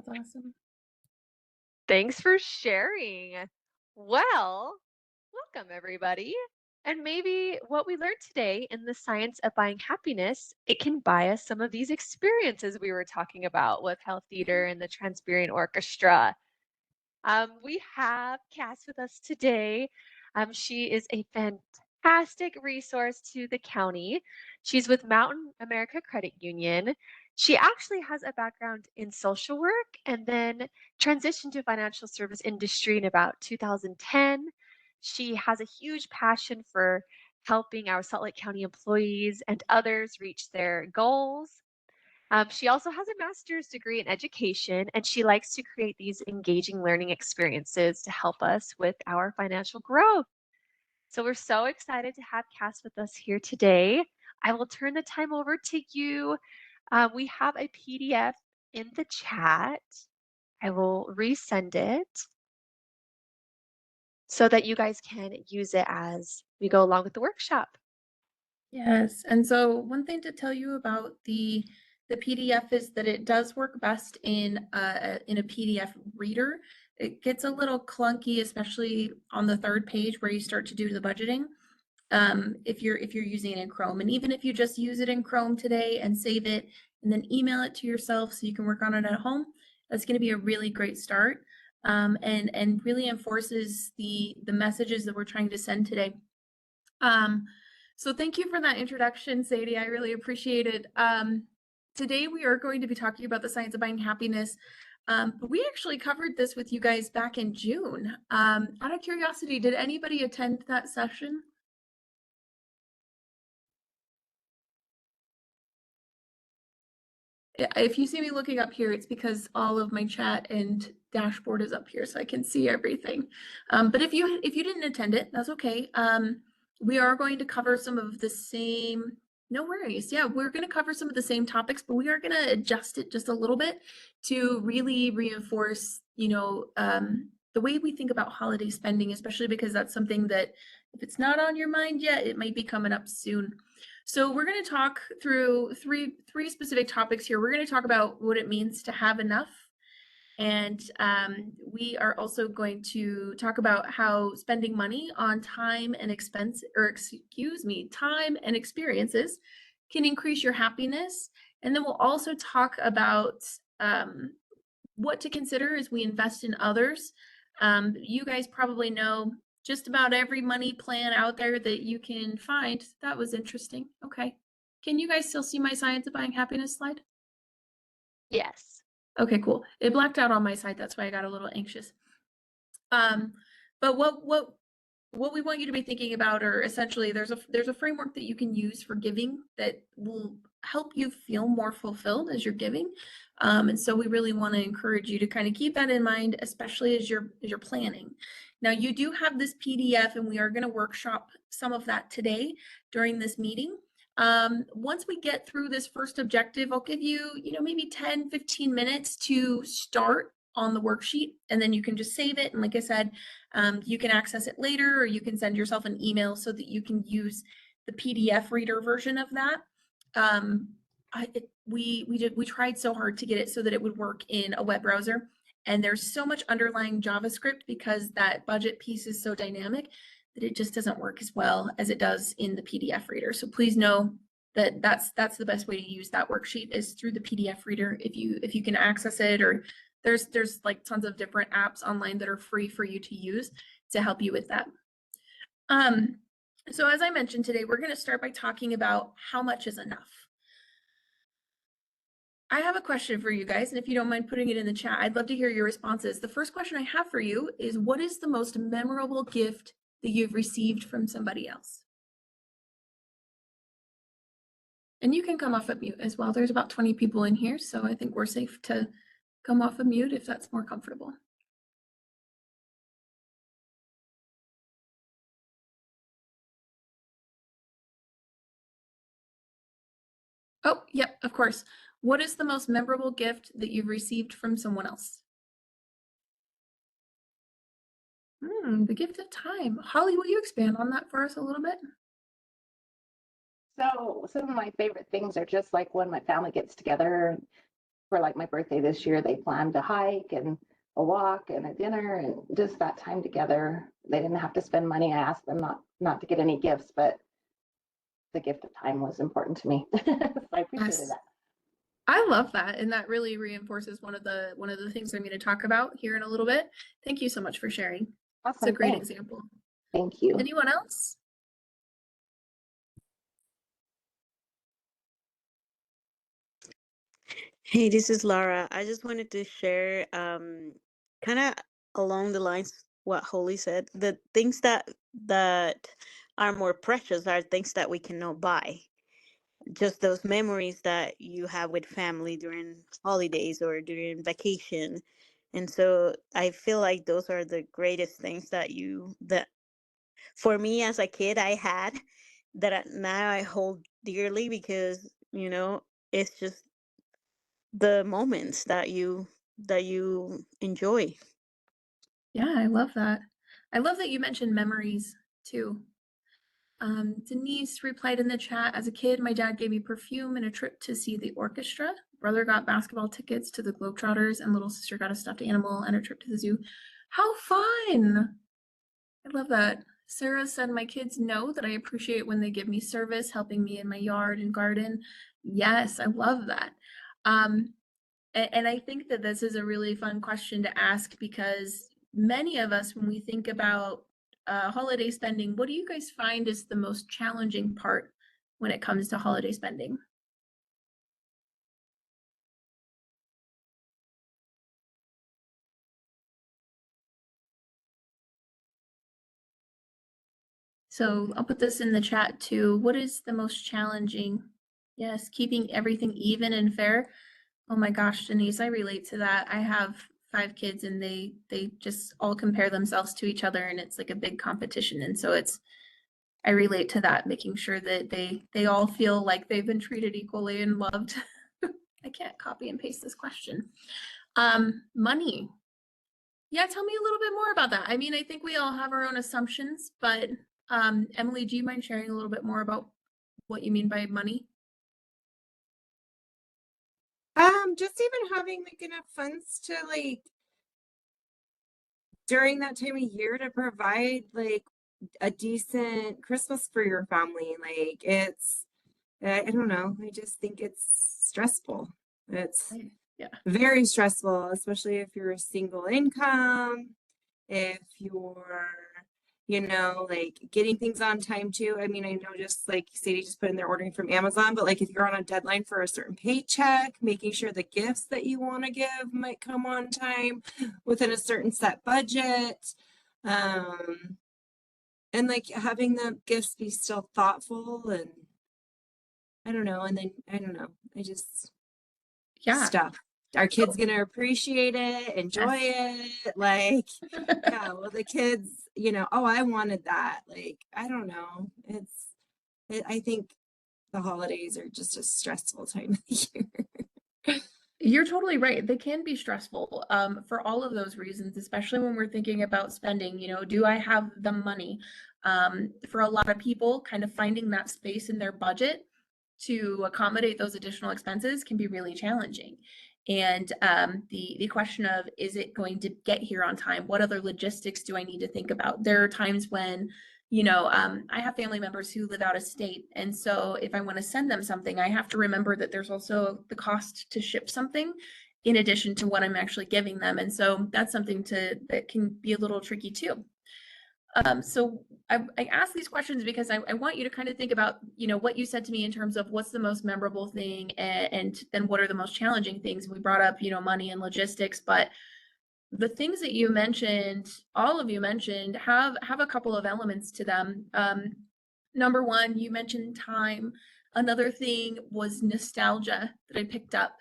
awesome. Thanks for sharing. Well, welcome everybody. And maybe what we learned today in the science of buying happiness, it can buy us some of these experiences we were talking about with Health Theater and the Transiberian Orchestra. We have Cass with us today. She is a fantastic resource to the county. She's with Mountain America Credit Union. She actually has a background in social work and then transitioned to financial service industry in about 2010. She has a huge passion for helping our Salt Lake County employees and others reach their goals. She also has a master's degree in education, and she likes to create these engaging learning experiences to help us with our financial growth. So we're so excited to have Cass with us here today. I will turn the time over to you. We have a PDF in the chat. I will resend it so that you guys can use it as we go along with the workshop. Yes, and so one thing to tell you about the PDF is that it does work best in a PDF reader. It gets a little clunky, especially on the third page where you start to do the budgeting. If you're using it in Chrome, and even if you just use it in Chrome today and save it and then email it to yourself so you can work on it at home, that's going to be a really great start. And really enforces the messages that we're trying to send today. So thank you for that introduction, Sadie. I really appreciate it. Today we are going to be talking about the science of buying happiness. But we actually covered this with you guys back in June. Out of curiosity, did anybody attend that session? If you see me looking up here, it's because all of my chat and dashboard is up here, so I can see everything. But if you didn't attend it, that's okay. We are going to cover some of the same. No worries. Yeah, we're going to cover some of the same topics, but we are going to adjust it just a little bit to really reinforce, the way we think about holiday spending, especially because that's something that if it's not on your mind yet, it might be coming up soon. So we're going to talk through three specific topics here. We're going to talk about what it means to have enough, and we are also going to talk about how spending money on time and expense, or excuse me, time and experiences can increase your happiness. And then we'll also talk about what to consider as we invest in others. You guys probably know just about every money plan out there that you can find. That was interesting. Okay. Can you guys still see my science of buying happiness slide? Yes. Okay, cool. It blacked out on my side. That's why I got a little anxious. Um, but what we want you to be thinking about, or essentially there's a framework that you can use for giving that will help you feel more fulfilled as you're giving. And so we really want to encourage you to kind of keep that in mind, especially as you're planning. Now you do have this PDF, and we are going to workshop some of that today during this meeting. Once we get through this first objective, I'll give you, maybe 10, 15 minutes to start on the worksheet, and then you can just save it. And like I said, you can access it later, or you can send yourself an email so that you can use the PDF reader version of that. We tried so hard to get it so that it would work in a web browser, and there's so much underlying JavaScript because that budget piece is so dynamic that it just doesn't work as well as it does in the PDF reader. So please know that that's the best way to use that worksheet is through the PDF reader if you can access it, or there's like tons of different apps online that are free for you to use to help you with that. So as I mentioned today, we're going to start by talking about how much is enough. I have a question for you guys, and if you don't mind putting it in the chat, I'd love to hear your responses. The first question I have for you is, what is the most memorable gift that you've received from somebody else? And you can come off of mute as well. There's about 20 people in here, so I think we're safe to come off of mute if that's more comfortable. Oh, yep, of course. What is the most memorable gift that you've received from someone else? The gift of time. Holly, will you expand on that for us a little bit? So some of my favorite things are just like when my family gets together for like my birthday this year, they planned a hike and a walk and a dinner and just that time together. They didn't have to spend money. I asked them not to get any gifts, but the gift of time was important to me. So I appreciated Yes. that. I love that, and that really reinforces one of the things I'm going to talk about here in a little bit. Thank you so much for sharing. It's a Awesome. great Thanks. example. Thank you. Anyone else? Hey, this is Laura. I just wanted to share, kind of along the lines what Holly said. The things that are more precious are things that we cannot buy. Just those memories that you have with family during holidays or during vacation. And so I feel like those are the greatest things that for me as a kid I had now I hold dearly because, it's just the moments that you enjoy. Yeah, I love that. I love that you mentioned memories too. Denise replied in the chat, as a kid, my dad gave me perfume and a trip to see the orchestra. Brother got basketball tickets to the Globetrotters, and little sister got a stuffed animal and a trip to the zoo. How fun! I love that. Sarah said, my kids know that I appreciate when they give me service, helping me in my yard and garden. Yes, I love that. And I think that this is a really fun question to ask because many of us, when we think about holiday spending, what do you guys find is the most challenging part when it comes to holiday spending? So I'll put this in the chat too. What is the most challenging? Yes, keeping everything even and fair. Oh my gosh, Denise, I relate to that. I have 5 kids and they just all compare themselves to each other and it's like a big competition. And so I relate to that, making sure that they all feel like they've been treated equally and loved. I can't copy and paste this question. Money. Yeah, tell me a little bit more about that. I mean, I think we all have our own assumptions, but Emily, do you mind sharing a little bit more about what you mean by money? Just even having like enough funds to like during that time of year to provide like a decent Christmas for your family. Like I don't know. I just think it's stressful. It's Yeah. very stressful, especially if you're a single income, if you're, like getting things on time too. I mean, I know just like Sadie just put in there ordering from Amazon, but like if you're on a deadline for a certain paycheck, making sure the gifts that you want to give might come on time within a certain set budget. And like having the gifts be still thoughtful and I don't know. And then I don't know. I just stuff. Our kids gonna appreciate it, enjoy it. Like, yeah, well, the kids, oh, I wanted that. Like, I don't know. I think the holidays are just a stressful time of the year. You're totally right. They can be stressful for all of those reasons, especially when we're thinking about spending, do I have the money? For a lot of people, kind of finding that space in their budget to accommodate those additional expenses can be really challenging. And the question of, is it going to get here on time? What other logistics do I need to think about? There are times when I have family members who live out of state. And so if I want to send them something, I have to remember that there's also the cost to ship something in addition to what I'm actually giving them. And so that's something that can be a little tricky too. So I ask these questions because I want you to kind of think about, what you said to me in terms of what's the most memorable thing and then what are the most challenging things. We brought up, money and logistics, but the things that you mentioned, all of you mentioned, have a couple of elements to them. Number one, you mentioned time. Another thing was nostalgia that I picked up.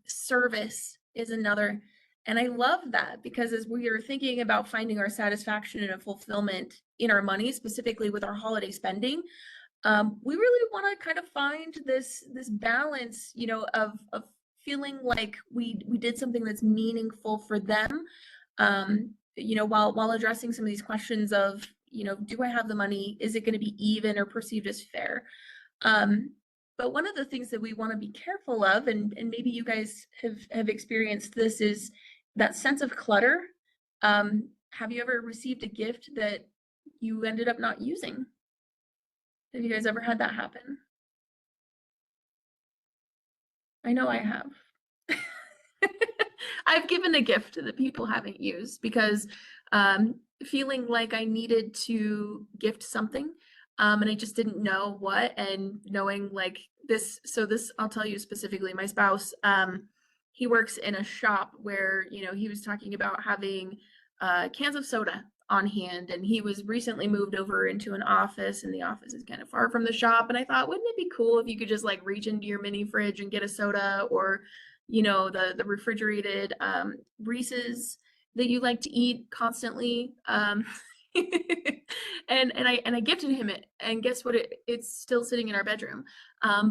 Service is another. And I love that because as we are thinking about finding our satisfaction and a fulfillment in our money, specifically with our holiday spending, we really want to kind of find this balance, of feeling like we did something that's meaningful for them, while addressing some of these questions of, do I have the money? Is it going to be even or perceived as fair? But one of the things that we want to be careful of, and maybe you guys have experienced this, is that sense of clutter. Have you ever received a gift that you ended up not using? Have you guys ever had that happen? I know I have. I've given a gift that people haven't used because feeling like I needed to gift something, and I just didn't know what, and knowing like this. So this, I'll tell you specifically, my spouse, he works in a shop where, you know, he was talking about having cans of soda on hand, and he was recently moved over into an office, and the office is kind of far from the shop. And I thought, wouldn't it be cool if you could just like reach into your mini fridge and get a soda, or you know, the refrigerated Reese's that you like to eat constantly. And I gifted him it, and guess what? It's still sitting in our bedroom,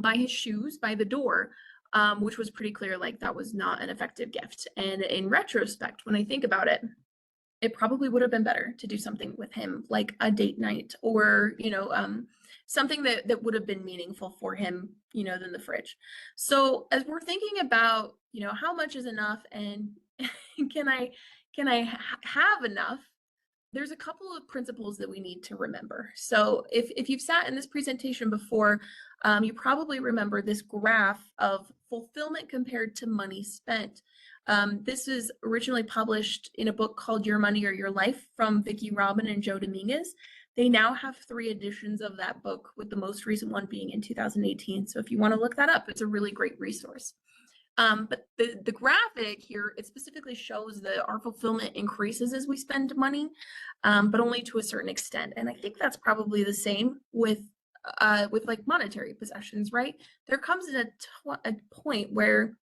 by his shoes, by the door, which was pretty clear like that was not an effective gift. And in retrospect, when I think about it, it probably would have been better to do something with him, like a date night, or you know, something that would have been meaningful for him, you know, than the fridge. So as we're thinking about, you know, how much is enough, and can I have enough, there's a couple of principles that we need to remember. So if you've sat in this presentation before, you probably remember this graph of fulfillment compared to money spent. This was originally published in a book called Your Money or Your Life from Vicki Robin and Joe Dominguez. They now have 3 editions of that book, with the most recent one being in 2018. So if you want to look that up, it's a really great resource. But the graphic here, it specifically shows that our fulfillment increases as we spend money, but only to a certain extent. And I think that's probably the same with like monetary possessions, right? There comes a point where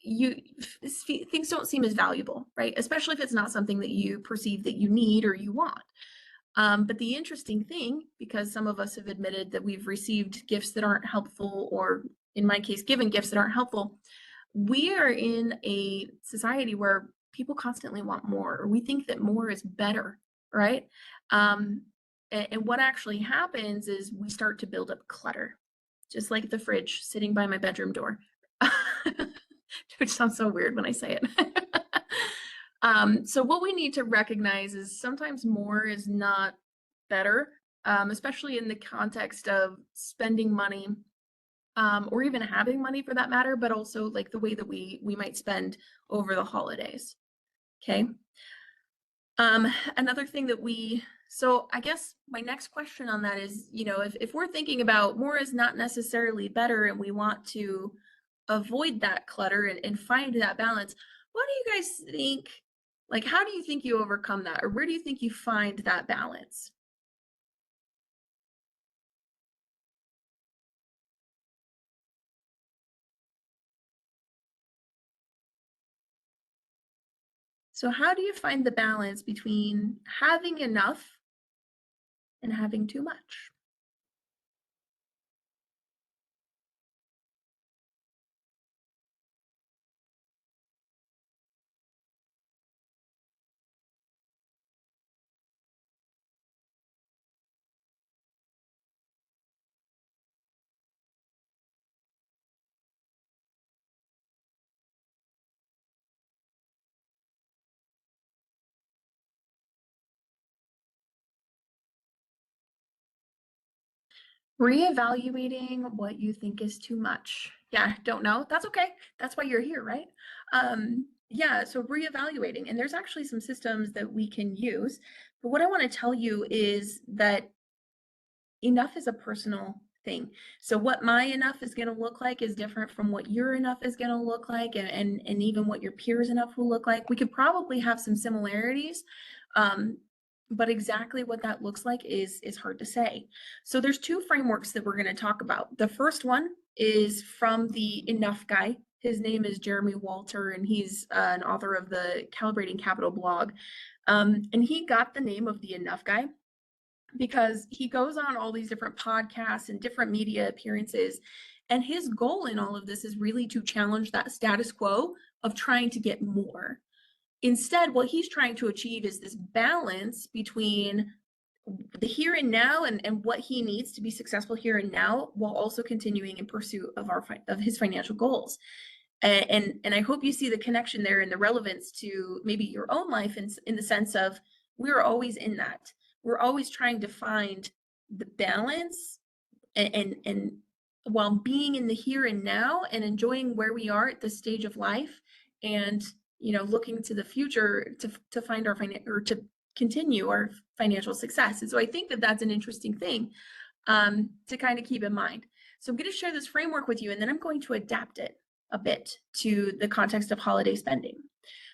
things don't seem as valuable, right? Especially if it's not something that you perceive that you need or you want. But the interesting thing, because some of us have admitted that we've received gifts that aren't helpful, or in my case, given gifts that aren't helpful, we are in a society where people constantly want more, or we think that more is better, right? And what actually happens is we start to build up clutter, just like the fridge sitting by my bedroom door, which sounds so weird when I say it. So what we need to recognize is sometimes more is not better, especially in the context of spending money, or even having money for that matter, but also like the way that we might spend over the holidays. Okay. Another thing that so I guess my next question on that is, you know, if we're thinking about more is not necessarily better, and we want to avoid that clutter and find that balance, what do you guys think? Like, how do you think you overcome that? Or where do you think you find that balance? So how do you find the balance between having enough and having too much? Reevaluating what you think is too much. Yeah, don't know. That's okay. That's why you're here, right? Yeah, so reevaluating, and there's actually some systems that we can use. But what I want to tell you is that enough is a personal thing. So what my enough is going to look like is different from what your enough is going to look like, and even what your peers enough will look like. We could probably have some similarities, but exactly what that looks like is hard to say. So there's 2 frameworks that we're going to talk about. The first one is from the Enough Guy. His name is Jeremy Walter, and he's an author of the Calibrating Capital blog. And he got the name of the Enough Guy because he goes on all these different podcasts and different media appearances. And his goal in all of this is really to challenge that status quo of trying to get more. Instead, what he's trying to achieve is this balance between the here and now and what he needs to be successful here and now, while also continuing in pursuit of of his financial goals. And I hope you see the connection there and the relevance to maybe your own life in the sense of we're always in that. We're always trying to find the balance and while being in the here and now and enjoying where we are at this stage of life, and looking to the future to find our to continue our financial success. And so I think that that's an interesting thing to kind of keep in mind. So I'm going to share this framework with you, and then I'm going to adapt it a bit to the context of holiday spending.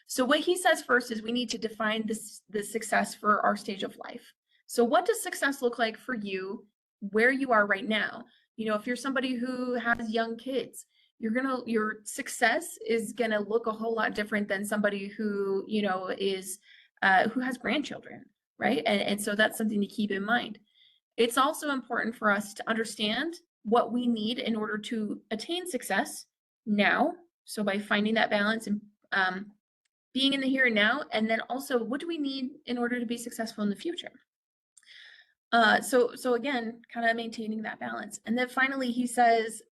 So what he says first is we need to define the success for our stage of life. So what does success look like for you where you are right now? If you're somebody who has young kids, your success is gonna look a whole lot different than somebody who is who has grandchildren, right? And so that's something to keep in mind. It's also important for us to understand what we need in order to attain success now. So by finding that balance and being in the here and now, and then also what do we need in order to be successful in the future? So again, kind of maintaining that balance. And then finally, he says,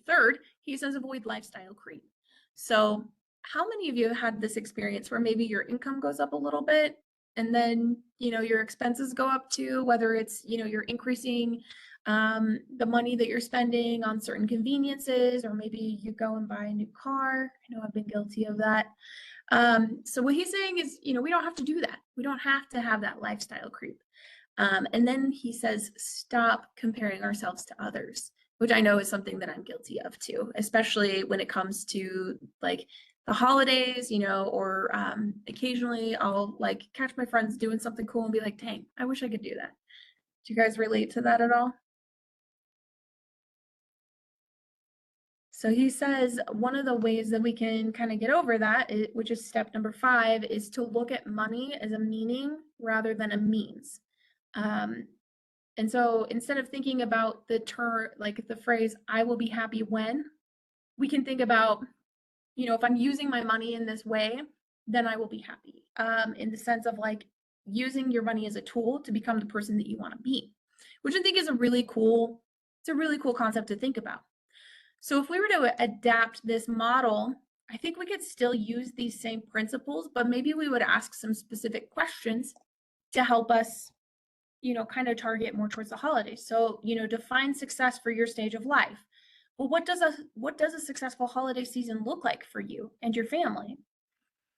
third, he says avoid lifestyle creep. So how many of you had this experience where maybe your income goes up a little bit and then, your expenses go up too, whether it's, you're increasing the money that you're spending on certain conveniences, or maybe you go and buy a new car. I know I've been guilty of that. So what he's saying is, we don't have to do that. We don't have to have that lifestyle creep. And then he says, stop comparing ourselves to others, which I know is something that I'm guilty of too, especially when it comes to like the holidays, or occasionally I'll like catch my friends doing something cool and be like, dang, I wish I could do that. Do you guys relate to that at all? So he says one of the ways that we can kind of get over that, which is step number 5, is to look at money as a meaning rather than a means. And so instead of thinking about the term, like the phrase, I will be happy when, we can think about, if I'm using my money in this way, then I will be happy. In the sense of like using your money as a tool to become the person that you want to be, which I think is a really cool concept to think about. So if we were to adapt this model, I think we could still use these same principles, but maybe we would ask some specific questions to help us kind of target more towards the holidays. So, define success for your stage of life. Well, what does a successful holiday season look like for you and your family?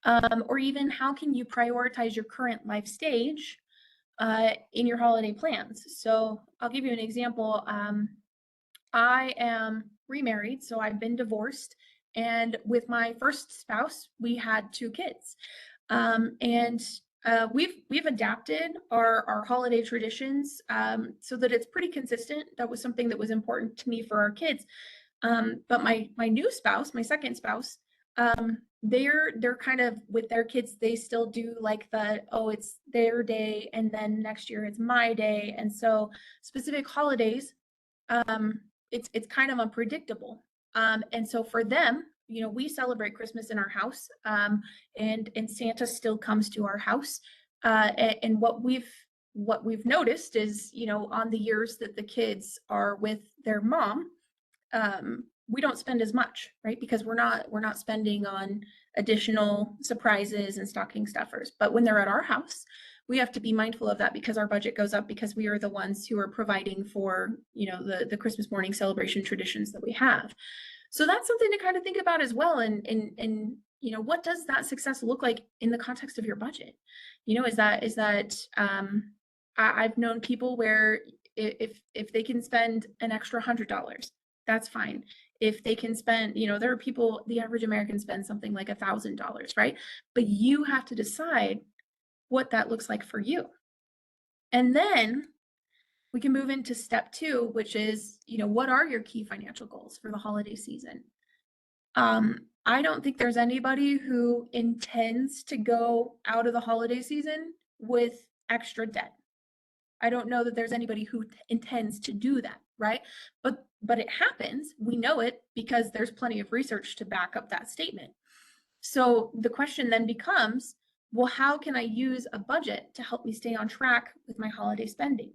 Or even how can you prioritize your current life stage in your holiday plans? So I'll give you an example. I am remarried, so I've been divorced. And with my first spouse, we had 2 kids. And we've adapted our holiday traditions so that it's pretty consistent. That was something that was important to me for our kids. But my new spouse, my second spouse, they're kind of with their kids, they still do like it's their day and then next year it's my day. And so specific holidays, it's kind of unpredictable. And so for them, we celebrate Christmas in our house, and Santa still comes to our house. And what we've noticed is, on the years that the kids are with their mom, we don't spend as much, right? Because we're not spending on additional surprises and stocking stuffers. But when they're at our house, we have to be mindful of that because our budget goes up because we are the ones who are providing for, the Christmas morning celebration traditions that we have. So that's something to kind of think about as well. And what does that success look like in the context of your budget? Is that I've known people where if they can spend an extra $100, that's fine. If they can spend, there are people, the average American spends something like $1,000, right? But you have to decide what that looks like for you. And then we can move into step 2, which is, what are your key financial goals for the holiday season? I don't think there's anybody who intends to go out of the holiday season with extra debt. I don't know that there's anybody who intends to do that, right? But it happens. We know it because there's plenty of research to back up that statement. So the question then becomes, well, how can I use a budget to help me stay on track with my holiday spending?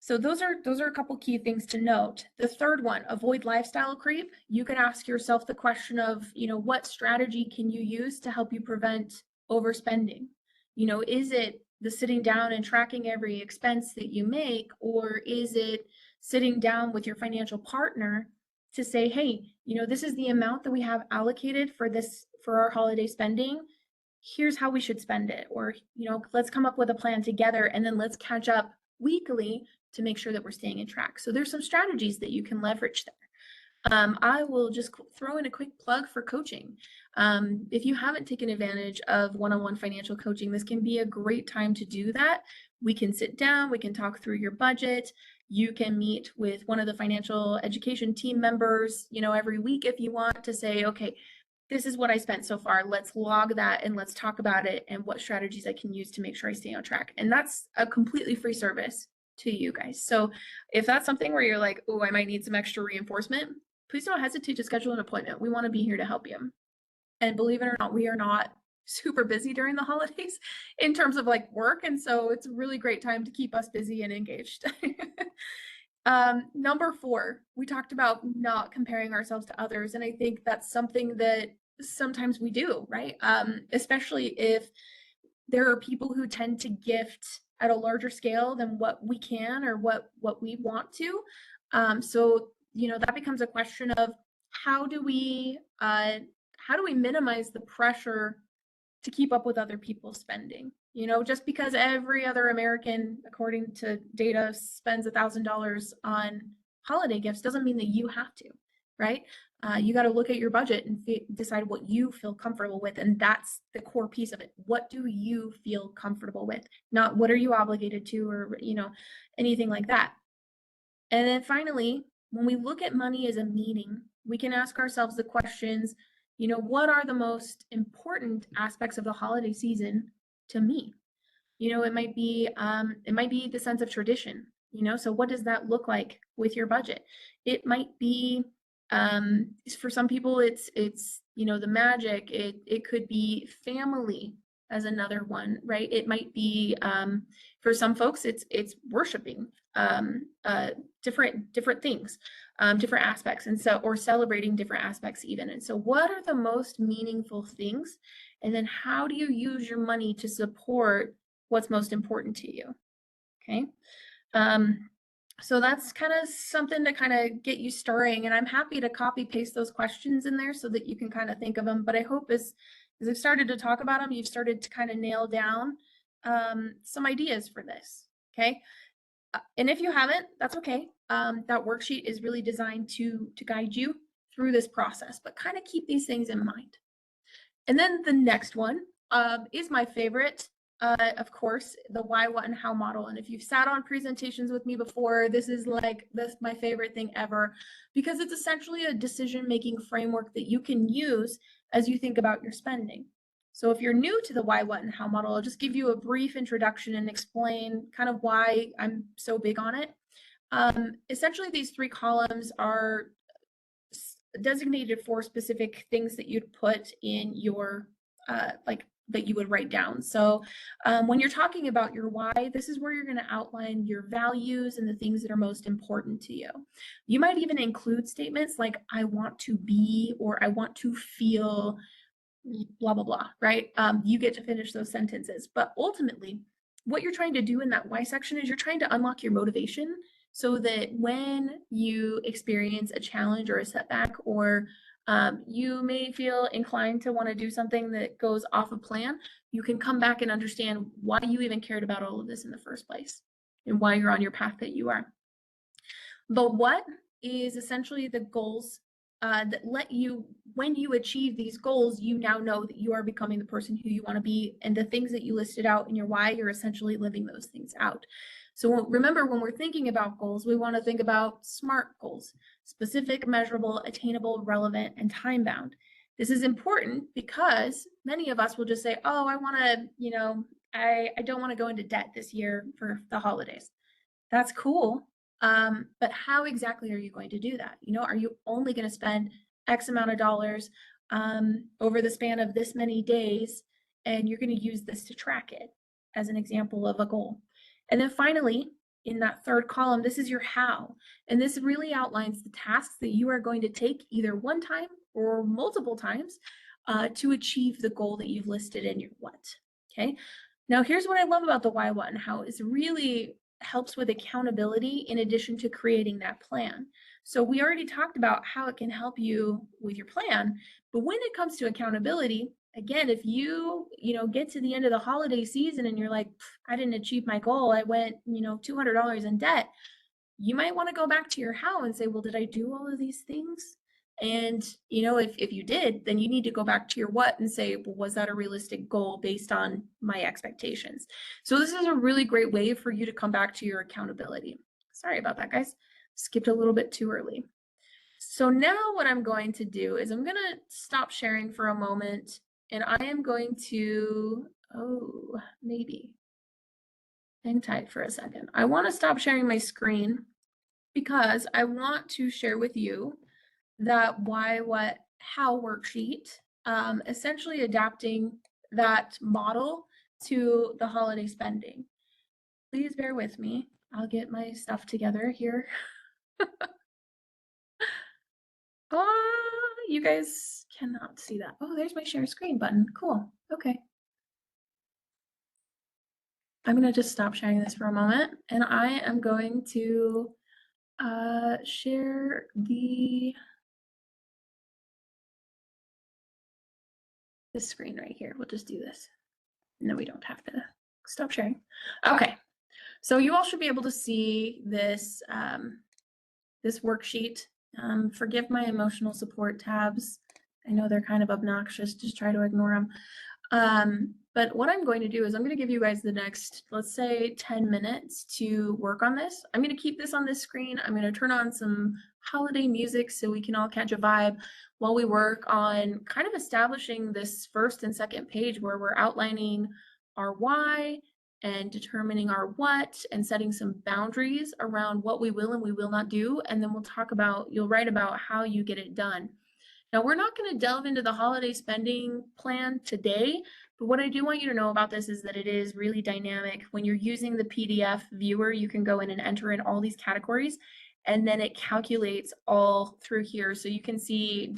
So those are a couple key things to note. The third one, avoid lifestyle creep. You can ask yourself the question of, what strategy can you use to help you prevent overspending? Is it the sitting down and tracking every expense that you make, or is it sitting down with your financial partner to say, hey, this is the amount that we have allocated for our holiday spending. Here's how we should spend it. Or, let's come up with a plan together, and then let's catch up weekly to make sure that we're staying in track. So there's some strategies that you can leverage there. I will just throw in a quick plug for coaching. If you haven't taken advantage of one-on-one financial coaching, this can be a great time to do that. We can sit down, we can talk through your budget. You can meet with one of the financial education team members, every week if you want, to say, okay, this is what I spent so far. Let's log that and let's talk about it and what strategies I can use to make sure I stay on track. And that's a completely free service to you guys. So if that's something where you're like, oh, I might need some extra reinforcement, please don't hesitate to schedule an appointment. We want to be here to help you. And believe it or not, we are not super busy during the holidays in terms of like work. And so it's a really great time to keep us busy and engaged. Number 4, we talked about not comparing ourselves to others. And I think that's something that sometimes we do, right? Especially if there are people who tend to gift at a larger scale than what we can or what we want to. So, that becomes a question of how do we minimize the pressure to keep up with other people's spending? Just because every other American, according to data, spends $1,000 on holiday gifts doesn't mean that you have to, right? You got to look at your budget and decide what you feel comfortable with. And that's the core piece of it. What do you feel comfortable with? Not what are you obligated to, or, anything like that. And then finally, when we look at money as a meaning, we can ask ourselves the questions, what are the most important aspects of the holiday season to me? It might be the sense of tradition, so what does that look like with your budget? It might be, for some people, it's the magic. It could be family as another one, right? It might be, for some folks, it's worshiping, different things, different aspects, and so, or celebrating different aspects even. And so what are the most meaningful things? And then how do you use your money to support what's most important to you? Okay. So that's kind of something to kind of get you stirring, and I'm happy to copy paste those questions in there so that you can kind of think of them. But I hope as I've started to talk about them, you've started to kind of nail down some ideas for this. Okay. And if you haven't, that's okay. That worksheet is really designed to guide you through this process, but kind of keep these things in mind. And then the next one is my favorite, of course, the why, what, and how model. And if you've sat on presentations with me before, this is my favorite thing ever, because it's essentially a decision-making framework that you can use as you think about your spending. So if you're new to the why, what, and how model, I'll just give you a brief introduction and explain kind of why I'm so big on it. Essentially, these 3 columns are designated for specific things that you'd put in your, that you would write down. So when you're talking about your why, this is where you're going to outline your values and the things that are most important to you. You might even include statements like, I want to be, or I want to feel, blah, blah, blah, right? You get to finish those sentences. But ultimately, what you're trying to do in that why section is you're trying to unlock your motivation so that when you experience a challenge or a setback, or you may feel inclined to want to do something that goes off of plan, you can come back and understand why you even cared about all of this in the first place and why you're on your path that you are. The what is essentially the goals that let you, when you achieve these goals, you now know that you are becoming the person who you want to be, and the things that you listed out in your why, you're essentially living those things out. So remember, when we're thinking about goals, we want to think about SMART goals: specific, measurable, attainable, relevant, and time-bound. This is important because many of us will just say, oh, I want to, I don't want to go into debt this year for the holidays. That's cool. But how exactly are you going to do that? Are you only going to spend X amount of dollars over the span of this many days, and you're going to use this to track it as an example of a goal. And then finally, in that third column, this is your how. And this really outlines the tasks that you are going to take either one time or multiple times to achieve the goal that you've listed in your what. Okay. Now, here's what I love about the why, what, and how is really helps with accountability in addition to creating that plan. So we already talked about how it can help you with your plan, but when it comes to accountability, again, if you get to the end of the holiday season and you're like, I didn't achieve my goal, I went, $200 in debt, you might want to go back to your how and say, well, did I do all of these things? And, if you did, then you need to go back to your what and say, well, was that a realistic goal based on my expectations? So this is a really great way for you to come back to your accountability. Sorry about that, guys. Skipped a little bit too early. So now what I'm going to do is I'm going to stop sharing for a moment, and I am going to, maybe hang tight for a second. I want to stop sharing my screen because I want to share with you that why, what, how worksheet, essentially adapting that model to the holiday spending. Please bear with me. I'll get my stuff together here. You guys cannot see that. Oh, there's my share screen button. Cool. Okay. I'm going to just stop sharing this for a moment, and I am going to share this screen right here. We'll just do this. No, we don't have to stop sharing. Okay. So you all should be able to see this this worksheet. Forgive my emotional support tabs. I know they're kind of obnoxious. Just try to ignore them. But what I'm going to do is I'm going to give you guys the next, let's say, 10 minutes to work on this. I'm going to keep this on this screen. I'm going to turn on some holiday music so we can all catch a vibe while we work on kind of establishing this first and second page where we're outlining our why and determining our what and setting some boundaries around what we will and we will not do. And then you'll write about how you get it done. Now, we're not going to delve into the holiday spending plan today, but what I do want you to know about this is that it is really dynamic. When you're using the PDF viewer, you can go in and enter in all these categories, and then it calculates all through here. So you can see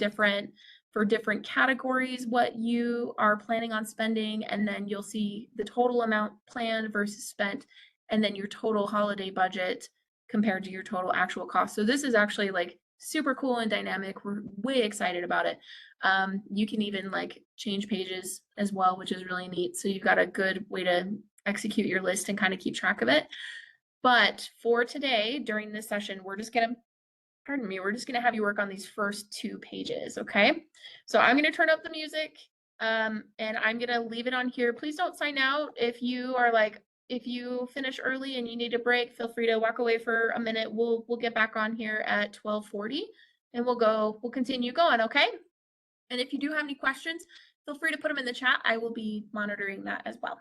for different categories what you are planning on spending, and then you'll see the total amount planned versus spent, and then your total holiday budget compared to your total actual cost. So this is actually like super cool and dynamic. We're way excited about it. You can even like change pages as well, which is really neat. So you've got a good way to execute your list and kind of keep track of it. But for today, during this session, we're just gonna have you work on these first 2 pages, okay? So I'm gonna turn up the music, and I'm gonna leave it on here. Please don't sign out if you finish early and you need a break, feel free to walk away for a minute. We'll get back on here at 12:40 and we'll continue going, okay? And if you do have any questions, feel free to put them in the chat. I will be monitoring that as well.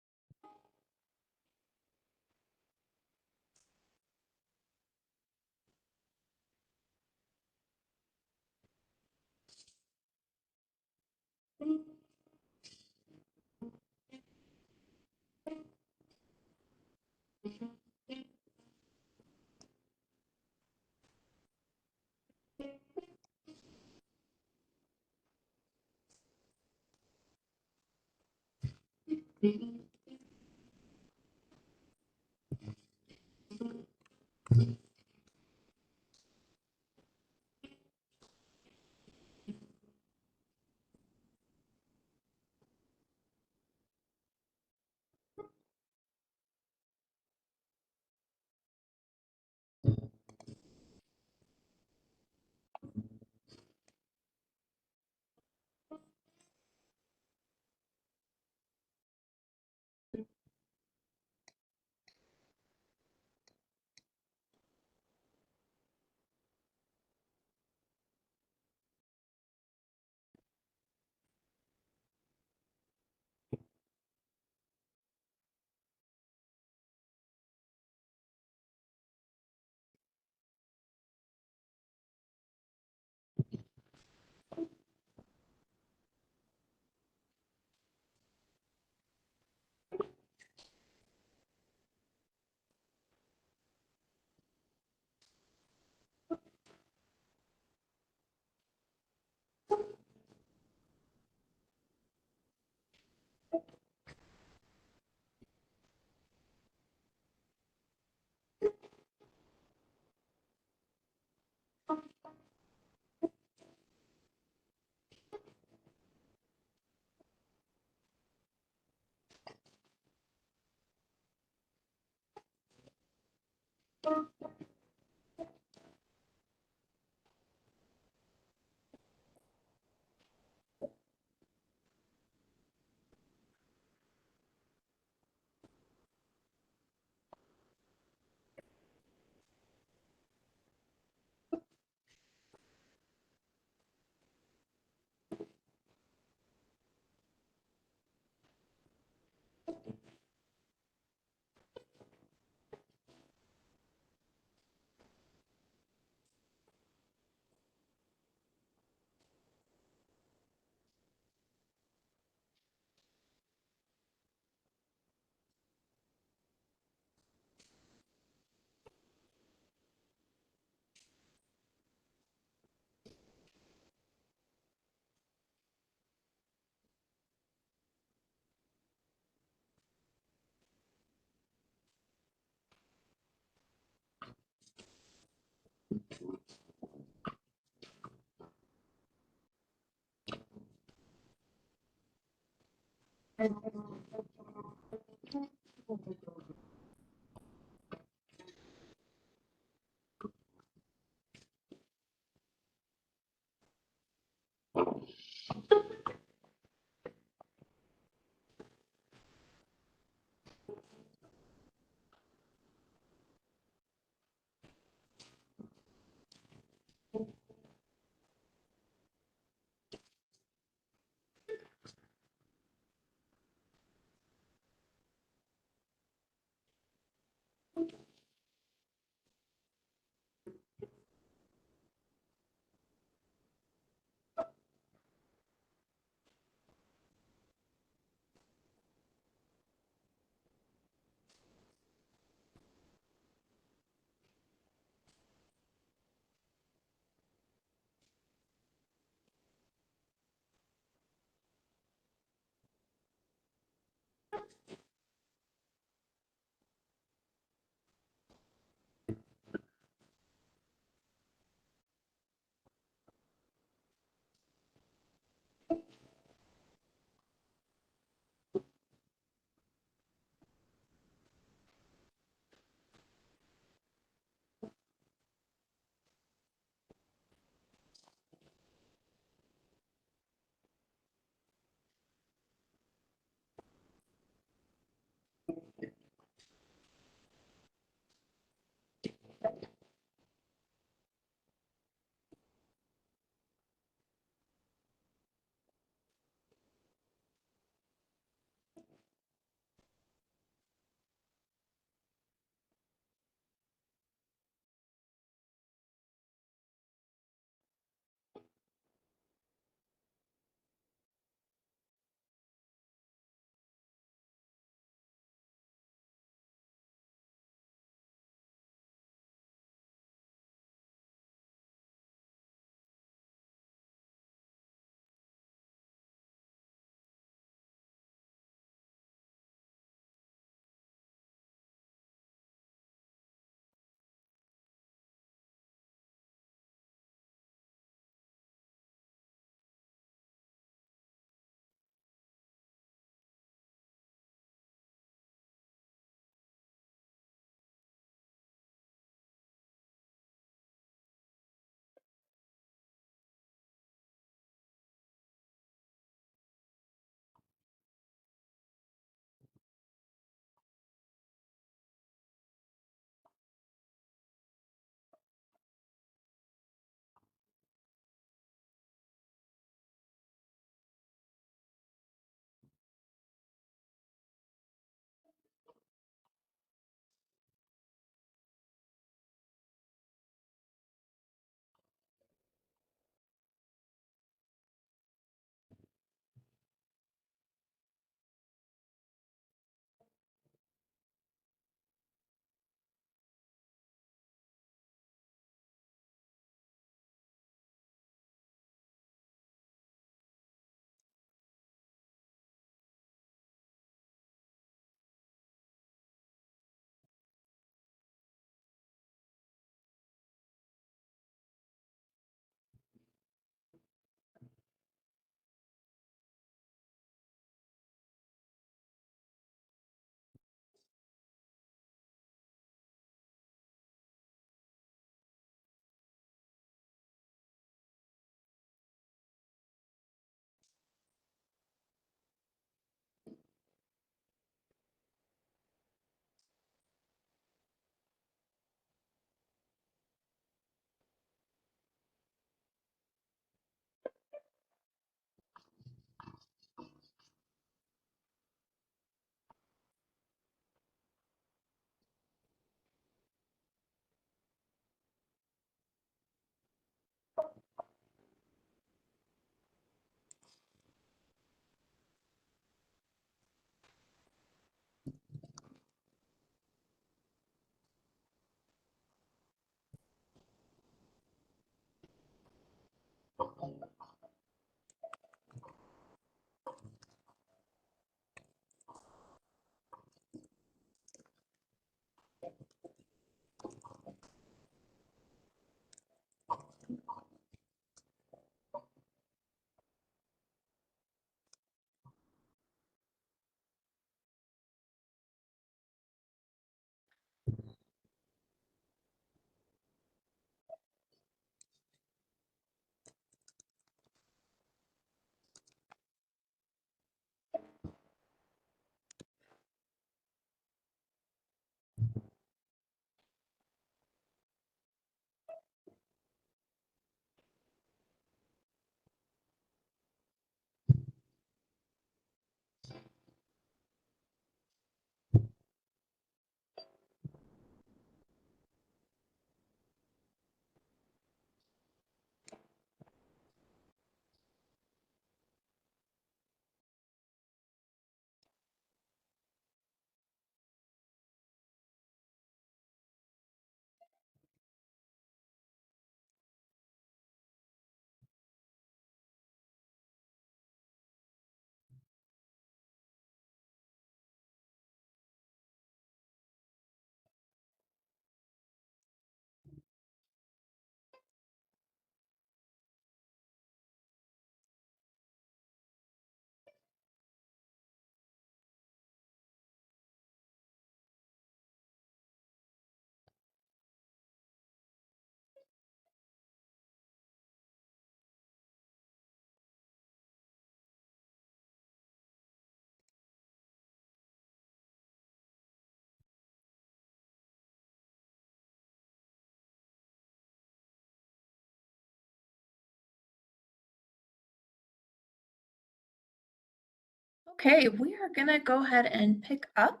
Okay, we are gonna go ahead and pick up.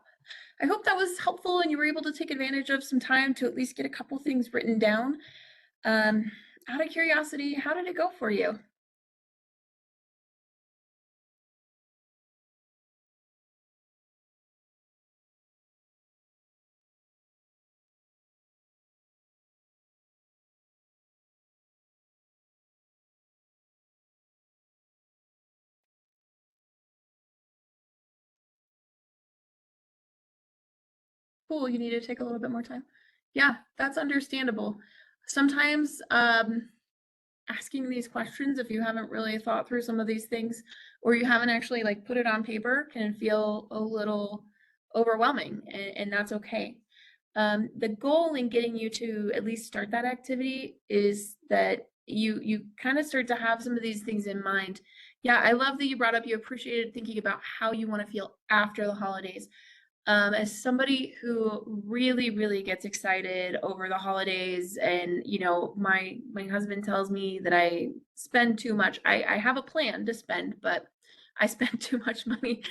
I hope that was helpful and you were able to take advantage of some time to at least get a couple things written down. Um, Out of curiosity, how did it go for you? Cool, you need to take a little bit more time. Yeah, that's understandable. Sometimes asking these questions, if you haven't really thought through some of these things, or you haven't actually like put it on paper, can feel a little overwhelming, and that's okay. The goal in getting you to at least start that activity is that you kind of start to have some of these things in mind. Yeah, I love that you brought up you appreciated thinking about how you want to feel after the holidays. As somebody who really, really gets excited over the holidays, and my husband tells me that I spend too much. I have a plan to spend, but I spend too much money.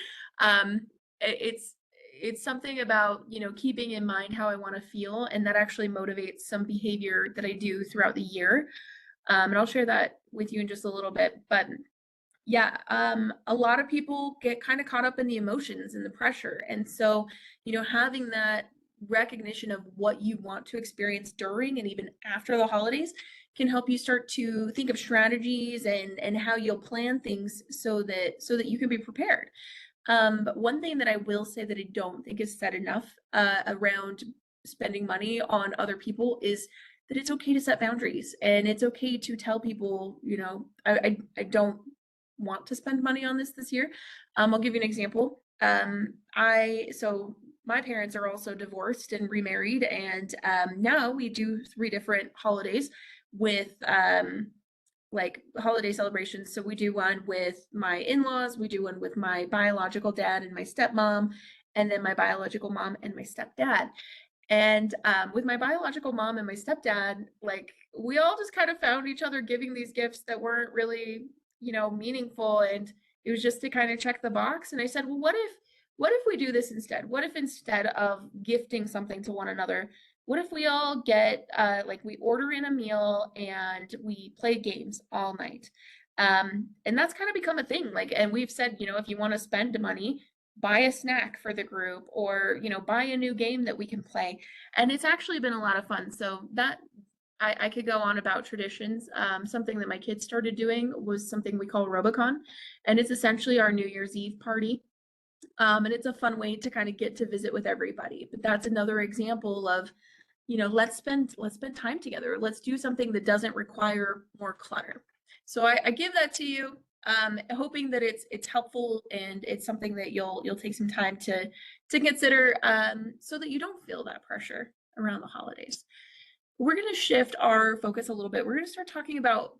It's something about keeping in mind how I want to feel, and that actually motivates some behavior that I do throughout the year. And I'll share that with you in just a little bit. But yeah, a lot of people get kind of caught up in the emotions and the pressure. And so, having that recognition of what you want to experience during and even after the holidays can help you start to think of strategies and how you'll plan things so that you can be prepared. But one thing that I will say that I don't think is said enough around spending money on other people is that it's okay to set boundaries, and it's okay to tell people, I don't want to spend money on this year. I'll give you an example. So my parents are also divorced and remarried, and now we do 3 different holidays with like holiday celebrations. So we do one with my in-laws, we do one with my biological dad and my stepmom, and then my biological mom and my stepdad. And with my biological mom and my stepdad, like we all just kind of found each other giving these gifts that weren't really, meaningful. And it was just to kind of check the box. And I said, well, what if we do this instead? What if instead of gifting something to one another, what if we all get like we order in a meal and we play games all night? And that's kind of become a thing. Like, and we've said, if you want to spend money, buy a snack for the group, or buy a new game that we can play. And it's actually been a lot of fun. So that I could go on about traditions. Something that my kids started doing was something we call Robocon, and it's essentially our New Year's Eve party. And it's a fun way to kind of get to visit with everybody. But that's another example of, let's spend time together. Let's do something that doesn't require more clutter. So I give that to you, hoping that it's helpful and it's something that you'll take some time to consider, so that you don't feel that pressure around the holidays. We're going to shift our focus a little bit. We're going to start talking about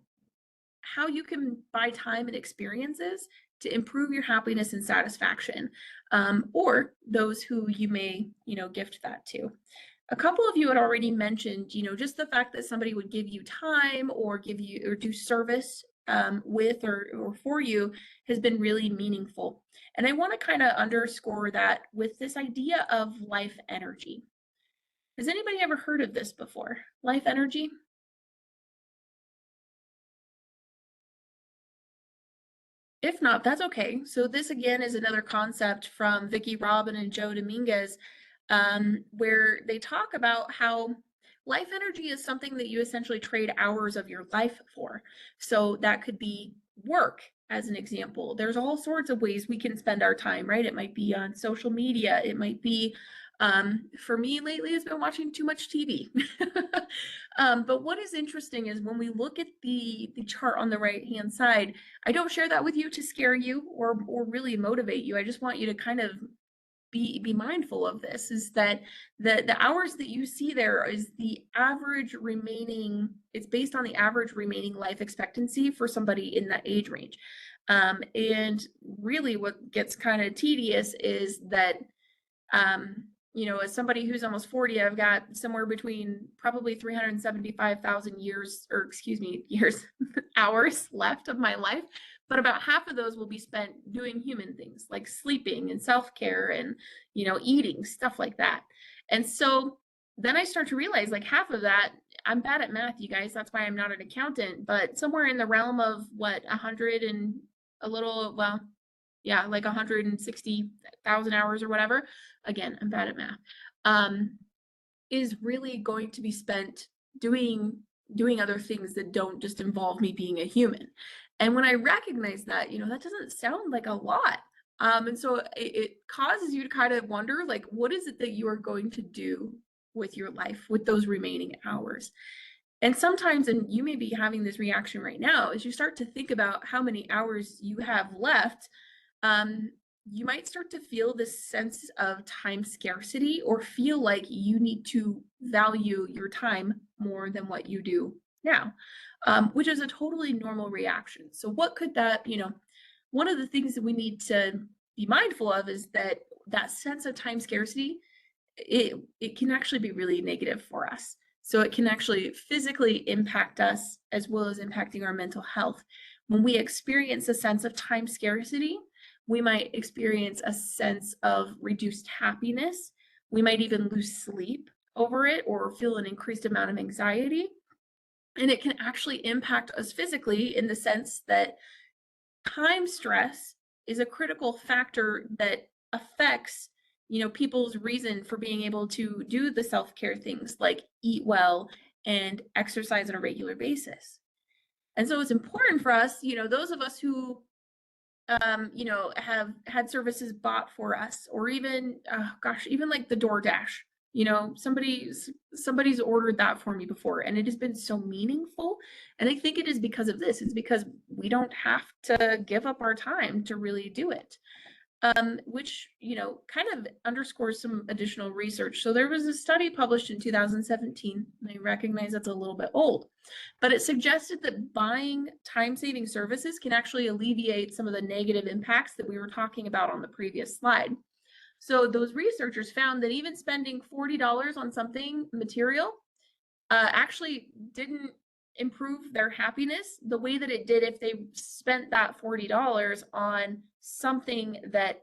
how you can buy time and experiences to improve your happiness and satisfaction, or those who you may, gift that to. A couple of you had already mentioned, just the fact that somebody would give you time or give you or do service with or for you has been really meaningful. And I want to kind of underscore that with this idea of life energy. Has anybody ever heard of this before? Life energy? If not, that's okay. So this again is another concept from Vicki Robin and Joe Dominguez, where they talk about how life energy is something that you essentially trade hours of your life for. So that could be work, as an example. There's all sorts of ways we can spend our time, right? It might be on social media. It might be, for me lately, it's been watching too much TV. But what is interesting is when we look at the chart on the right-hand side, I don't share that with you to scare you or really motivate you. I just want you to kind of be mindful of this, is that the hours that you see there is the average remaining, it's based on the average remaining life expectancy for somebody in that age range. And really what gets kind of tedious is that you know, as somebody who's almost 40, I've got somewhere between probably 375,000 years, or excuse me, years, hours left of my life. But about half of those will be spent doing human things like sleeping and self-care and, you know, eating, stuff like that. And so then I start to realize like half of that, I'm bad at math, you guys. That's why I'm not an accountant, but somewhere in the realm of what, 100 and a little, well, yeah, like 160,000 hours or whatever. Again, I'm bad at math. Is really going to be spent doing other things that don't just involve me being a human. And when I recognize that, you know, that doesn't sound like a lot. And so it causes you to kind of wonder, like, what is it that you are going to do with your life with those remaining hours? And sometimes, and you may be having this reaction right now, as you start to think about how many hours you have left, you might start to feel this sense of time scarcity or feel like you need to value your time more than what you do now, which is a totally normal reaction. So what could that, you know, one of the things that we need to be mindful of is that that sense of time scarcity, it can actually be really negative for us. So it can actually physically impact us as well as impacting our mental health. When we experience a sense of time scarcity, we might experience a sense of reduced happiness. We might even lose sleep over it or feel an increased amount of anxiety. And it can actually impact us physically in the sense that time stress is a critical factor that affects, you know, people's reason for being able to do the self-care things like eat well and exercise on a regular basis. And so it's important for us, you know, those of us who you know, have had services bought for us, or even, gosh, even like the DoorDash, you know, somebody's ordered that for me before, and it has been so meaningful. And I think it is because of this. It's because we don't have to give up our time to really do it. Which, you know, kind of underscores some additional research. So there was a study published in 2017, and I recognize that's a little bit old, but it suggested that buying time-saving services can actually alleviate some of the negative impacts that we were talking about on the previous slide. So those researchers found that even spending $40 on something material actually didn't improve their happiness the way that it did if they spent that $40 on something that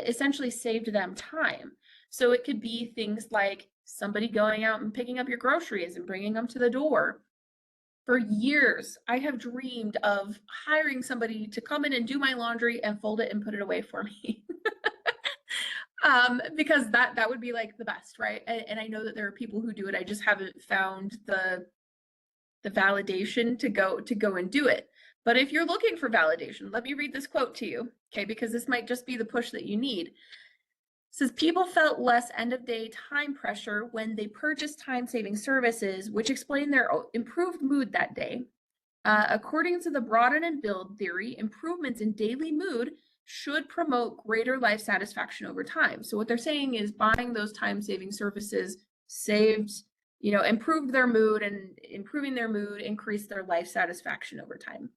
essentially saved them time. So it could be things like somebody going out and picking up your groceries and bringing them to the door. For years, I have dreamed of hiring somebody to come in and do my laundry and fold it and put it away for me. Because that would be like the best, right? And I know that there are people who do it. I just haven't found the validation to go and do it. But if you're looking for validation, let me read this quote to you, okay? Because this might just be the push that you need. It says, people felt less end-of-day time pressure when they purchased time-saving services, which explained their improved mood that day. According to the broaden and build theory, improvements in daily mood should promote greater life satisfaction over time. So what they're saying is buying those time-saving services saved, you know, improved their mood, and improving their mood increased their life satisfaction over time.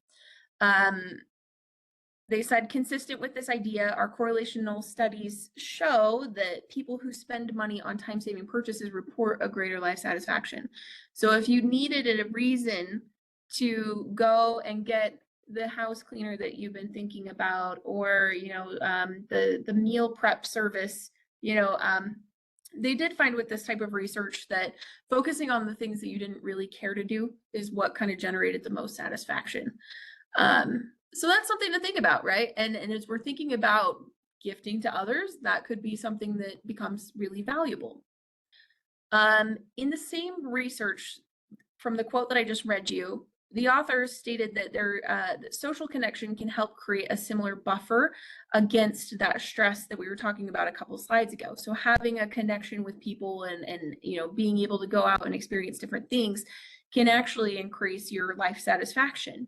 They said, consistent with this idea, our correlational studies show that people who spend money on time-saving purchases report a greater life satisfaction. So if you needed a reason to go and get the house cleaner that you've been thinking about, or, you know, the meal prep service, you know, they did find with this type of research that focusing on the things that you didn't really care to do is what kind of generated the most satisfaction. So that's something to think about, right? And as we're thinking about gifting to others, that could be something that becomes really valuable. In the same research from the quote that I just read you, the authors stated that that social connection can help create a similar buffer against that stress that we were talking about a couple slides ago. So having a connection with people and you know, being able to go out and experience different things can actually increase your life satisfaction.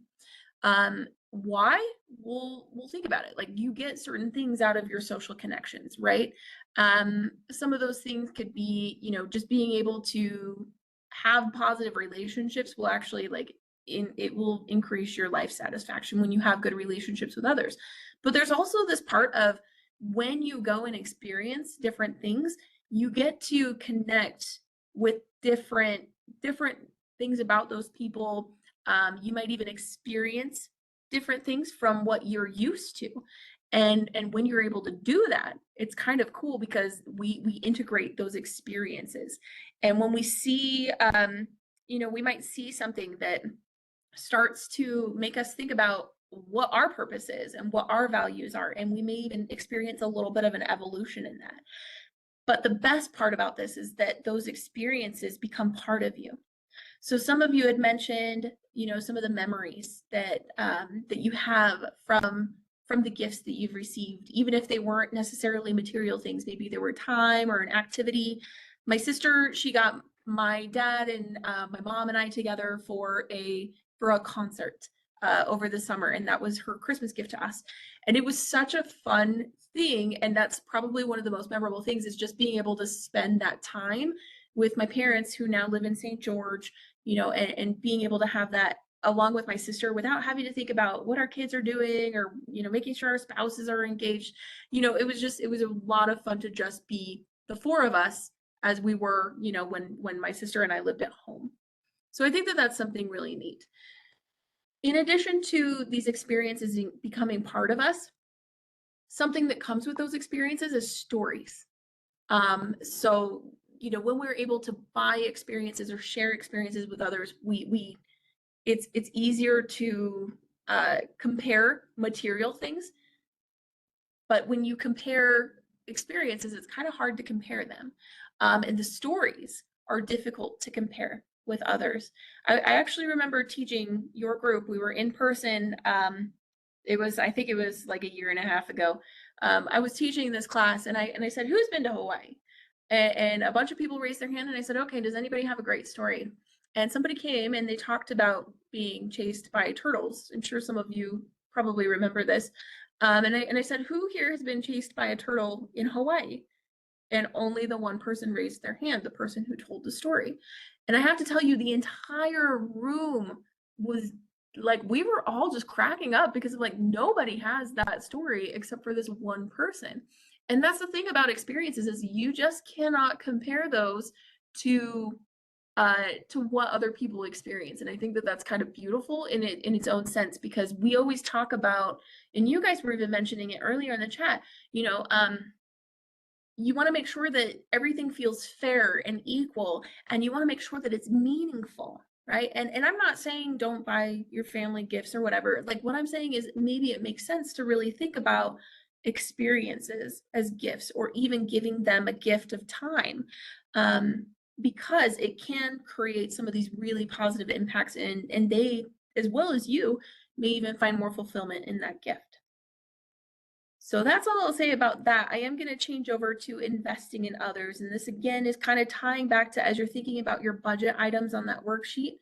Why? We'll think about it. Like, you get certain things out of your social connections, right? Some of those things could be, you know, just being able to have positive relationships will actually it will increase your life satisfaction when you have good relationships with others. But there's also this part of when you go and experience different things, you get to connect with different things about those people. You might even experience different things from what you're used to. And when you're able to do that, it's kind of cool because we integrate those experiences. And when we see, we might see something that starts to make us think about what our purpose is and what our values are. And we may even experience a little bit of an evolution in that. But the best part about this is that those experiences become part of you. So some of you had mentioned, some of the memories that that you have from the gifts that you've received, even if they weren't necessarily material things. Maybe there were time or an activity. My sister, she got my dad and my mom and I together for a concert over the summer, and that was her Christmas gift to us. And it was such a fun thing, and that's probably one of the most memorable things, is just being able to spend that time with my parents who now live in St. George, and being able to have that along with my sister without having to think about what our kids are doing or, making sure our spouses are engaged. It was a lot of fun to just be the four of us as we were, when my sister and I lived at home. So I think that that's something really neat. In addition to these experiences becoming part of us, something that comes with those experiences is stories. So, when we're able to buy experiences or share experiences with others, it's easier to compare material things. But when you compare experiences, it's kind of hard to compare them. And the stories are difficult to compare with others. I actually remember teaching your group. We were in person. I think it was like a year and a half ago. I was teaching this class, and I said, "Who's been to Hawaii?" And a bunch of people raised their hand, and I said, "Okay, does anybody have a great story?" And somebody came and they talked about being chased by turtles. I'm sure some of you probably remember this. And I said, "Who here has been chased by a turtle in Hawaii?" And only the one person raised their hand, the person who told the story. And I have to tell you, the entire room was like, we were all just cracking up because like nobody has that story except for this one person. And that's the thing about experiences, is you just cannot compare those to what other people experience. And I think that that's kind of beautiful in its own sense, because we always talk about, and you guys were even mentioning it earlier in the chat, you want to make sure that everything feels fair and equal, and you want to make sure that it's meaningful, right? And I'm not saying don't buy your family gifts or whatever. Like, what I'm saying is maybe it makes sense to really think about experiences as gifts, or even giving them a gift of time, because it can create some of these really positive impacts, and they, as well as you, may even find more fulfillment in that gift. So that's all I'll say about that. I am going to change over to investing in others. And this again is kind of tying back to, as you're thinking about your budget items on that worksheet,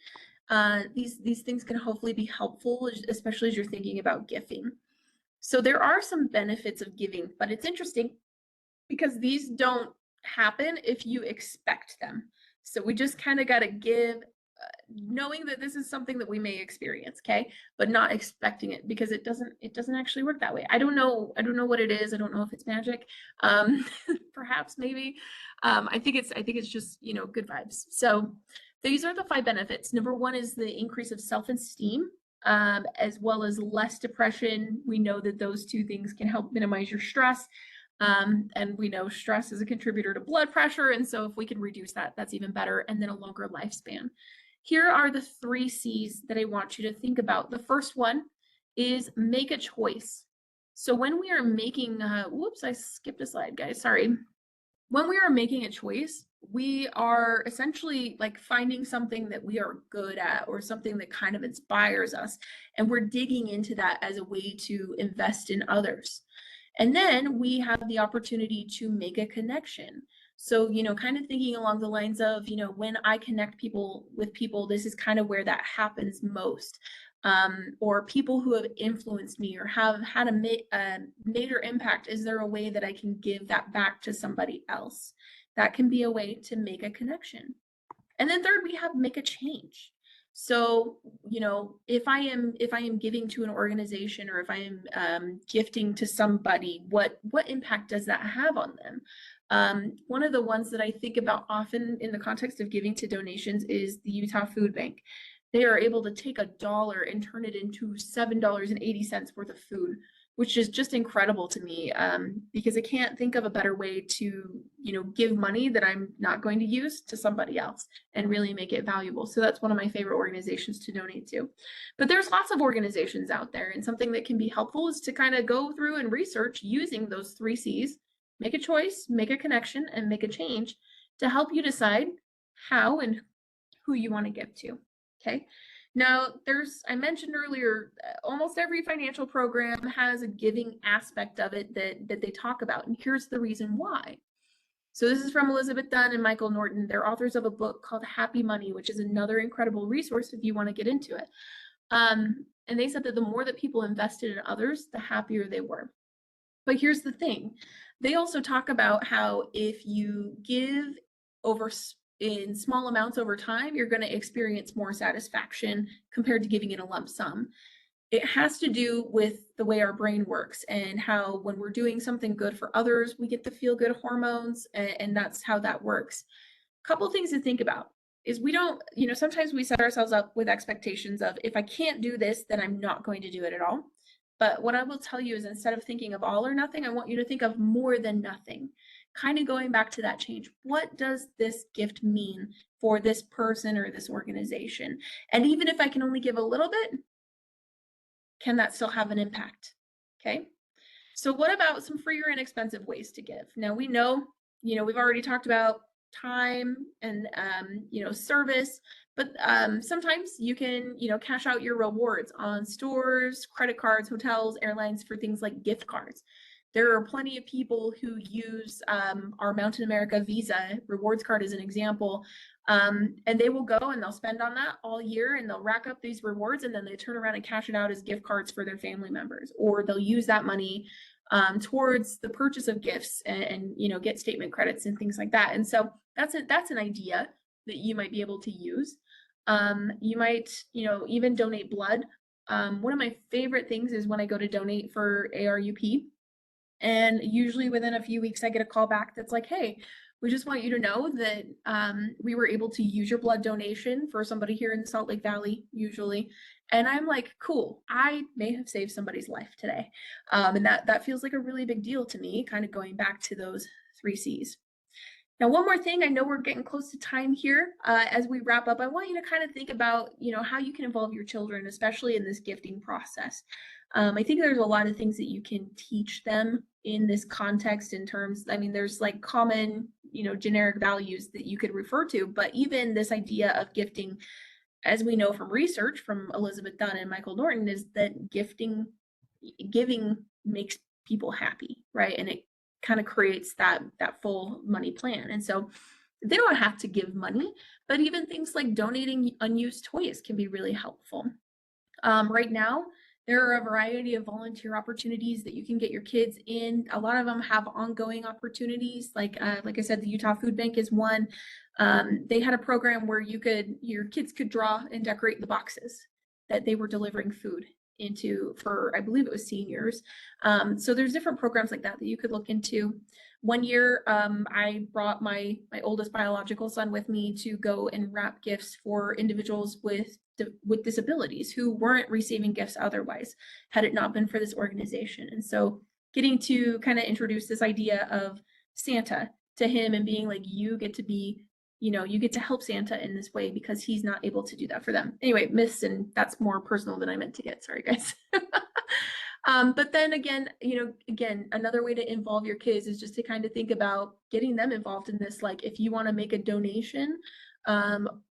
these things can hopefully be helpful, especially as you're thinking about giving. So there are some benefits of giving, but it's interesting because these don't happen if you expect them. So we just kind of got to give, knowing that this is something that we may experience, okay, but not expecting it, because it doesn't actually work that way. I don't know what it is. I don't know if it's magic. Perhaps, maybe. I think it's just, good vibes. So these are the 5 benefits. Number 1 is the increase of self-esteem, as well as less depression. We know that those 2 things can help minimize your stress. And we know stress is a contributor to blood pressure. And so if we can reduce that, that's even better. And then a longer lifespan. Here are the 3 C's that I want you to think about. The first one is make a choice. So when we are making, whoops, I skipped a slide, guys, sorry. When we are making a choice, we are essentially like finding something that we are good at, or something that kind of inspires us. And we're digging into that as a way to invest in others. And then we have the opportunity to make a connection. So, kind of thinking along the lines of, when I connect with people, this is kind of where that happens most. Or people who have influenced me or have had a major impact. Is there a way that I can give that back to somebody else? That can be a way to make a connection. And then third, we have make a change. So, you know, if I am giving to an organization, or if I am gifting to somebody, what impact does that have on them? One of the ones that I think about often in the context of giving to donations is the Utah Food Bank. They are able to take $1 and turn it into $7.80 worth of food, which is just incredible to me, because I can't think of a better way to, you know, give money that I'm not going to use to somebody else and really make it valuable. So that's one of my favorite organizations to donate to. But there's lots of organizations out there, and something that can be helpful is to kind of go through and research using those 3 C's, make a choice, make a connection, and make a change to help you decide how and who you want to give to. Okay. Now, I mentioned earlier, almost every financial program has a giving aspect of it that they talk about, and here's the reason why. So this is from Elizabeth Dunn and Michael Norton. They're authors of a book called Happy Money, which is another incredible resource if you want to get into it. And they said that the more that people invested in others, the happier they were. But here's the thing. They also talk about how if you give in small amounts over time, you're going to experience more satisfaction compared to giving in a lump sum. It has to do with the way our brain works, and how when we're doing something good for others, we get the feel good hormones, and that's how that works. A couple things to think about is we don't, you know, sometimes we set ourselves up with expectations of, if I can't do this, then I'm not going to do it at all. But what I will tell you is, instead of thinking of all or nothing, I want you to think of more than nothing. Kind of going back to that change. What does this gift mean for this person or this organization? And even if I can only give a little bit, can that still have an impact? Okay. So what about some free or inexpensive ways to give? Now we know, you know, we've already talked about time and, you know, service, but sometimes you can, you know, cash out your rewards on stores, credit cards, hotels, airlines for things like gift cards. There are plenty of people who use our Mountain America Visa rewards card as an example, and they will go and they'll spend on that all year, and they'll rack up these rewards, and then they turn around and cash it out as gift cards for their family members, or they'll use that money towards the purchase of gifts, and you know, get statement credits and things like that. And so that's an idea that you might be able to use. You might, you know, even donate blood. One of my favorite things is when I go to donate for ARUP. And usually within a few weeks, I get a call back that's like, hey, we just want you to know that we were able to use your blood donation for somebody here in the Salt Lake Valley, usually. And I'm like, cool, I may have saved somebody's life today. And that feels like a really big deal to me, kind of going back to those 3 C's. Now, one more thing, I know we're getting close to time here. As we wrap up, I want you to kind of think about, you know, how you can involve your children, especially in this gifting process. I think there's a lot of things that you can teach them in this context, in terms, I mean, there's like common, you know, generic values that you could refer to, but even this idea of gifting, as we know from research from Elizabeth Dunn and Michael Norton, is that giving makes people happy, right? And it kind of creates that full money plan. And so they don't have to give money, but even things like donating unused toys can be really helpful. Right now, there are a variety of volunteer opportunities that you can get your kids in. A lot of them have ongoing opportunities. Like I said, the Utah Food Bank is one. They had a program where your kids could draw and decorate the boxes that they were delivering food into for, I believe it was seniors. So there's different programs like that you could look into. One year, I brought my oldest biological son with me to go and wrap gifts for individuals with disabilities who weren't receiving gifts otherwise, had it not been for this organization. And so getting to kind of introduce this idea of Santa to him, and being like, you get to be, you know, you get to help Santa in this way because he's not able to do that for them. Anyway, myths, and that's more personal than I meant to get. Sorry, guys. But then again, you know, another way to involve your kids is just to kind of think about getting them involved in this. Like, if you want to make a donation,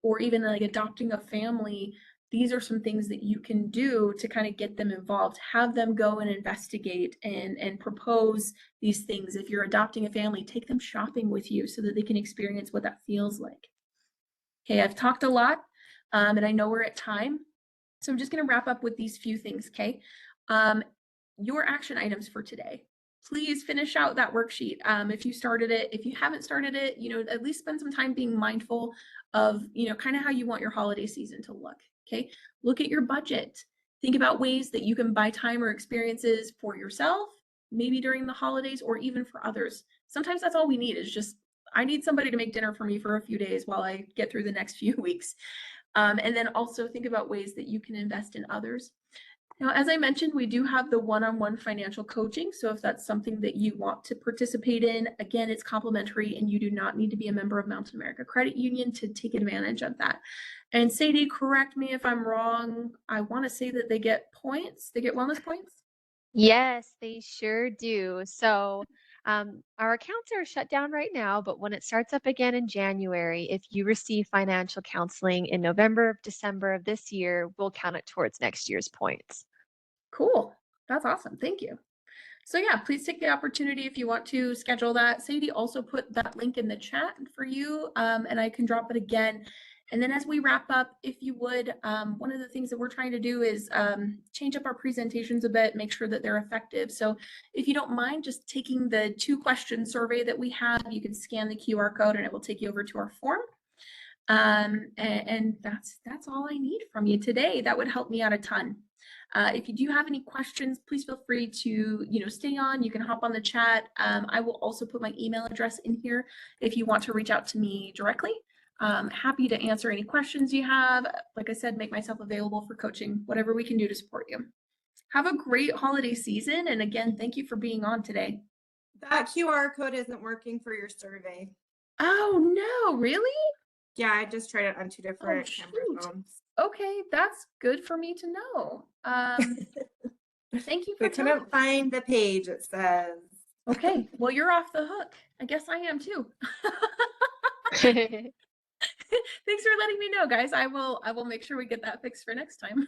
or even like adopting a family, these are some things that you can do to kind of get them involved. Have them go and investigate and propose these things. If you're adopting a family, take them shopping with you so that they can experience what that feels like. Okay, I've talked a lot, and I know we're at time, so I'm just going to wrap up with these few things. Okay, your action items for today. Please finish out that worksheet. If you started it, if you haven't started it, you know, at least spend some time being mindful of, you know, kind of how you want your holiday season to look. Okay. Look at your budget. Think about ways that you can buy time or experiences for yourself, maybe during the holidays or even for others. Sometimes that's all we need is just, I need somebody to make dinner for me for a few days while I get through the next few weeks. And then also think about ways that you can invest in others. Now, as I mentioned, we do have the one-on-one financial coaching. So if that's something that you want to participate in, again, it's complimentary and you do not need to be a member of Mountain America Credit Union to take advantage of that. And Sadie, correct me if I'm wrong. I want to say that they get points. They get wellness points. Yes, they sure do. So, our accounts are shut down right now, but when it starts up again in January, if you receive financial counseling in November, December of this year, we'll count it towards next year's points. Cool. That's awesome. Thank you. So yeah, please take the opportunity if you want to schedule that. Sadie also put that link in the chat for you, and I can drop it again. And then as we wrap up, if you would, one of the things that we're trying to do is change up our presentations a bit, make sure that they're effective. So if you don't mind just taking the 2-question survey that we have, you can scan the QR code and it will take you over to our form. And that's all I need from you today. That would help me out a ton. If you do have any questions, please feel free to, stay on. You can hop on the chat. I will also put my email address in here if you want to reach out to me directly. Happy to answer any questions you have. Like I said, make myself available for coaching, whatever we can do to support you. Have a great holiday season. And again, thank you for being on today. That QR code isn't working for your survey. Oh, no, really? Yeah, I just tried it on 2 different camera shoot. phones. Okay, that's good for me to know. Thank you for We couldn't telling. find the page, it says. Okay, well, you're off the hook. I guess I am too. Thanks for letting me know, guys. I will make sure we get that fixed for next time.